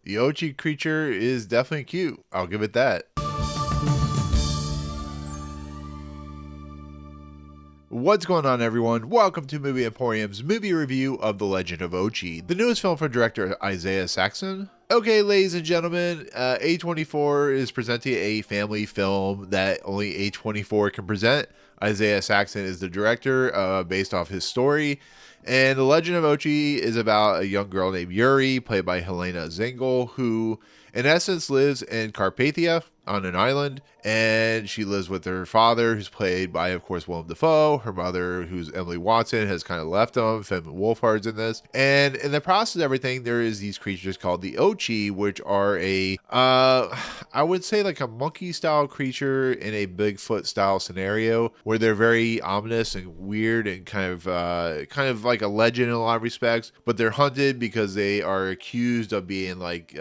The Ochi creature is definitely cute. I'll give it that. What's going on, everyone? Welcome to Movie Emporium's movie review of The Legend of Ochi, the newest film from director Isaiah Saxon. Okay, ladies and gentlemen, A24 is presenting a family film that only A24 can present. Isaiah Saxon is the director, based off his story. And The Legend of Ochi is about a young girl named Yuri, played by Helena Zengel, who in essence lives in Carpathia on an island, and she lives with her father, who's played by, of course, Willem Dafoe. Her mother, who's Emily Watson, has kind of left him. Wolfhard's in this. And in the process of everything, there is these creatures called the Ochi, which are I would say like a monkey-style creature in a Bigfoot-style scenario, where they're very ominous and weird and kind of like a legend in a lot of respects, but they're hunted because they are accused of being like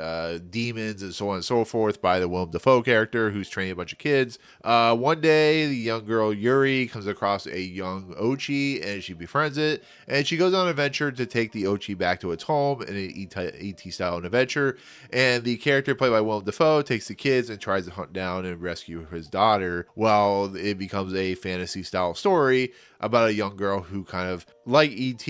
demons and so on and so forth by the Willem Dafoe character, who's training a bunch of kids. One day, the young girl Yuri comes across a young Ochi, and she befriends it, and she goes on an adventure to take the Ochi back to its home in an ET style adventure. And the character played by Willem Dafoe takes the kids and tries to hunt down and rescue his daughter, while it becomes a fantasy style story about a young girl who kind of, like ET,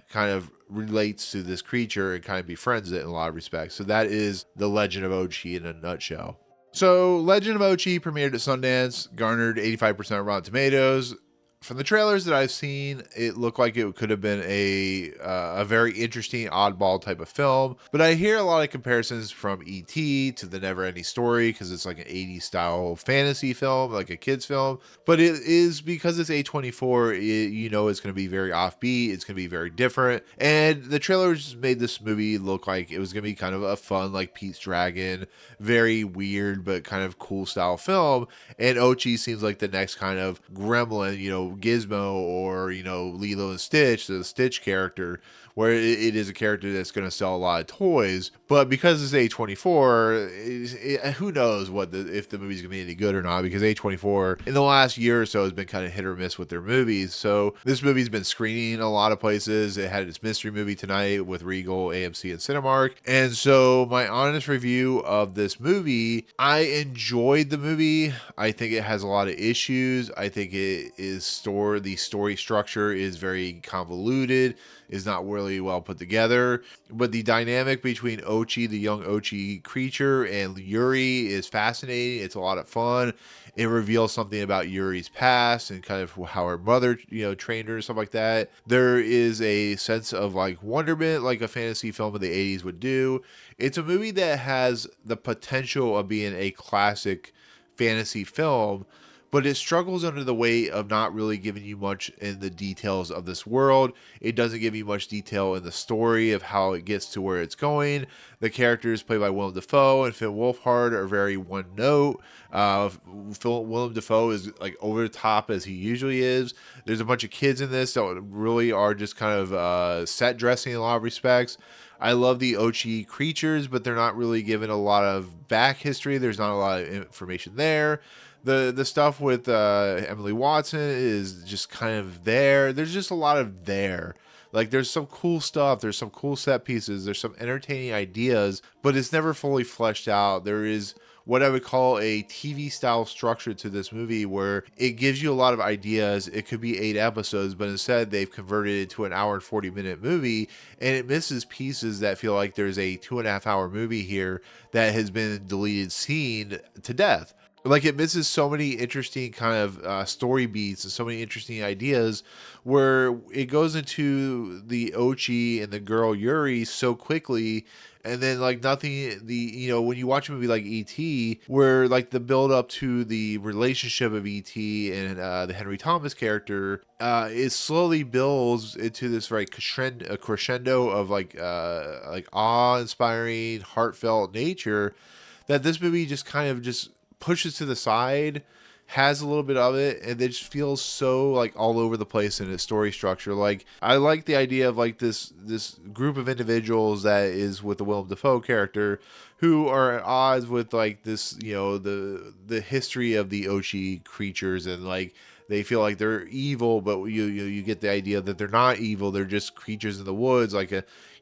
kind of relates to this creature and kind of befriends it in a lot of respects. So that is The Legend of Ochi in a nutshell. So Legend of Ochi premiered at Sundance, garnered 85% Rotten Tomatoes. From the trailers that I've seen, it looked like it could have been a very interesting oddball type of film. But I hear a lot of comparisons from E.T. to The Never Ending Story, because it's like an 80s style fantasy film, like a kid's film. But it is, because it's A24, it's going to be very offbeat. It's going to be very different. And the trailers made this movie look like it was going to be kind of a fun, like Pete's Dragon, very weird but kind of cool style film. And Ochi seems like the next kind of gremlin, Gizmo, or Lilo and Stitch, the Stitch character, where it is a character that's going to sell a lot of toys. But because it's A24, who knows if the movie's going to be any good or not, because A24 in the last year or so has been kind of hit or miss with their movies. So this movie's been screening in a lot of places. It had its mystery movie tonight with Regal, AMC, and Cinemark. And so my honest review of this movie, I enjoyed the movie. I think it has a lot of issues. I think the story structure is very convoluted, is not really well put together. But the dynamic between Ochi, the young Ochi creature, and Yuri is fascinating. It's a lot of fun. It reveals something about Yuri's past and kind of how her mother, trained her and stuff like that. There is a sense of like wonderment, like a fantasy film of the 80s would do. It's a movie that has the potential of being a classic fantasy film, but it struggles under the weight of not really giving you much in the details of this world. It doesn't give you much detail in the story of how it gets to where it's going. The characters played by Willem Dafoe and Wolfhard are very one note. Willem Dafoe is like over the top as he usually is. There's a bunch of kids in this that really are just kind of set dressing in a lot of respects. I love the Ochi creatures, but they're not really given a lot of back history. There's not a lot of information there. The stuff with Emily Watson is just kind of there. There's just a lot of there. Like, there's some cool stuff. There's some cool set pieces. There's some entertaining ideas, but it's never fully fleshed out. There is what I would call a TV style structure to this movie, where it gives you a lot of ideas. It could be 8 episodes, but instead they've converted it to an hour and 40-minute movie, and it misses pieces that feel like there's a 2.5-hour movie here that has been deleted scene to death. Like, it misses so many interesting kind of story beats and so many interesting ideas, where it goes into the Ochi and the girl Yuri so quickly, and then like nothing. When you watch a movie like E.T., where like the build up to the relationship of E.T. and the Henry Thomas character, it slowly builds into this very crescendo of like awe-inspiring, heartfelt nature, that this movie just kind of just pushes to the side, has a little bit of it, and it just feels so like all over the place in its story structure. Like, I like the idea of like this group of individuals that is with the Willem Dafoe character, who are at odds with like this, the history of the Ochi creatures, and like they feel like they're evil, but you get the idea that they're not evil. They're just creatures in the woods, like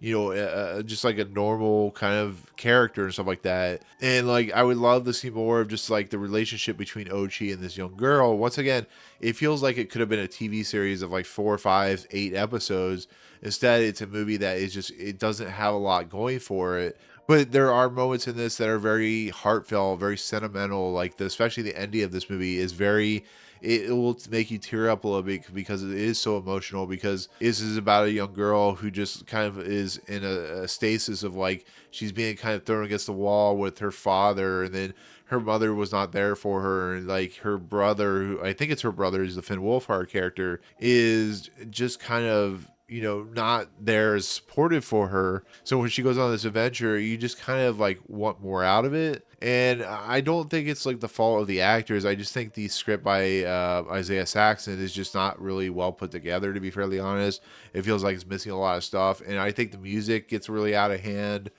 just like a normal kind of character and stuff like that. And like I would love to see more of just like the relationship between Ochi and this young girl. Once again, it feels like it could have been a TV series of like 4, 5, 8 episodes. Instead, it's a movie that is just, it doesn't have a lot going for it. But there are moments in this that are very heartfelt, very sentimental. Like especially the ending of this movie is very. It will make you tear up a little bit because it is so emotional. Because this is about a young girl who just kind of is in a stasis of like she's being kind of thrown against the wall with her father, and then her mother was not there for her, and like her brother, who I think it's her brother, is the Finn Wolfhard character, is just kind of not there as supportive for her. So when she goes on this adventure, you just kind of like want more out of it. And I don't think it's like the fault of the actors. I just think the script by Isaiah Saxon is just not really well put together, to be fairly honest. It feels like it's missing a lot of stuff. And I think the music gets really out of hand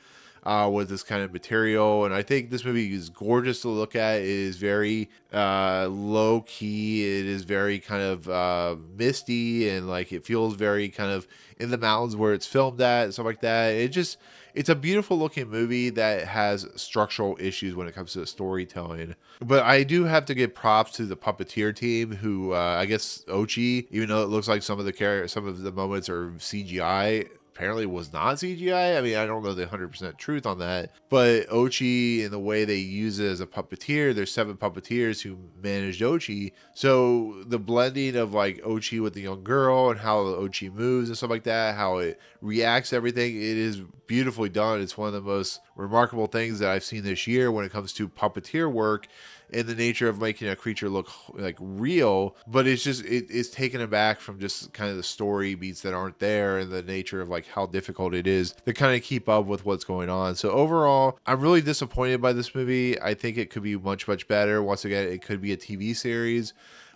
with this kind of material. And I think this movie is gorgeous to look at. It is very low key. It is very kind of misty, and like it feels very kind of in the mountains where it's filmed at and stuff like that. It's a beautiful looking movie that has structural issues when it comes to the storytelling. But I do have to give props to the puppeteer team, who I guess Ochi, even though it looks like some of the moments are CGI, apparently was not CGI. I mean, I don't know the 100% truth on that, but Ochi and the way they use it as a puppeteer, there's 7 puppeteers who managed Ochi. So the blending of like Ochi with the young girl and how Ochi moves and stuff like that, how it reacts to everything, it is beautifully done. It's one of the most remarkable things that I've seen this year when it comes to puppeteer work, in the nature of making a creature look like real. But it's just it's taken aback from just kind of the story beats that aren't there, and the nature of like how difficult it is to kind of keep up with what's going on. So overall, I'm really disappointed by this movie. I think it could be much better. Once again, it could be a TV series.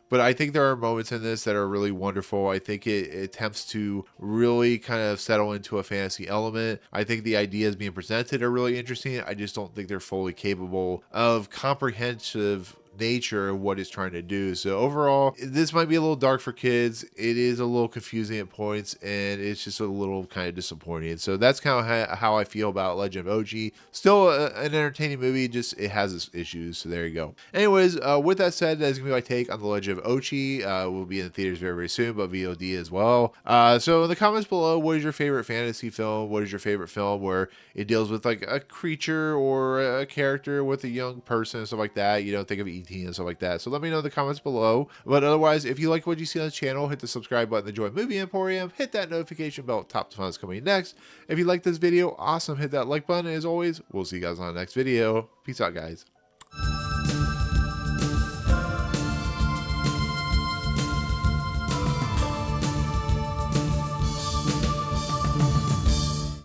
But I think there are moments in this that are really wonderful. I think it attempts to really kind of settle into a fantasy element. I think the ideas being presented are really interesting. I just don't think they're fully capable of comprehensive nature of what it's trying to do. So overall, this might be a little dark for kids. It is a little confusing at points, and it's just a little kind of disappointing. So that's kind of how I feel about Legend of Ochi. Still an entertaining movie, just it has its issues. So there you go. Anyways, with that said, that's gonna be my take on the Legend of Ochi. Will be in the theaters very soon, but VOD as well. So in the comments below, what is your favorite fantasy film? What is your favorite film where it deals with like a creature or a character with a young person and stuff like that? Think of ET and stuff like that. So let me know in the comments below. But otherwise, if you like what you see on the channel, hit the subscribe button to join Movie Emporium. Hit that notification bell at top to find what's coming next. If you like this video, awesome. Hit that like button. As always, we'll see you guys on the next video. Peace out, guys.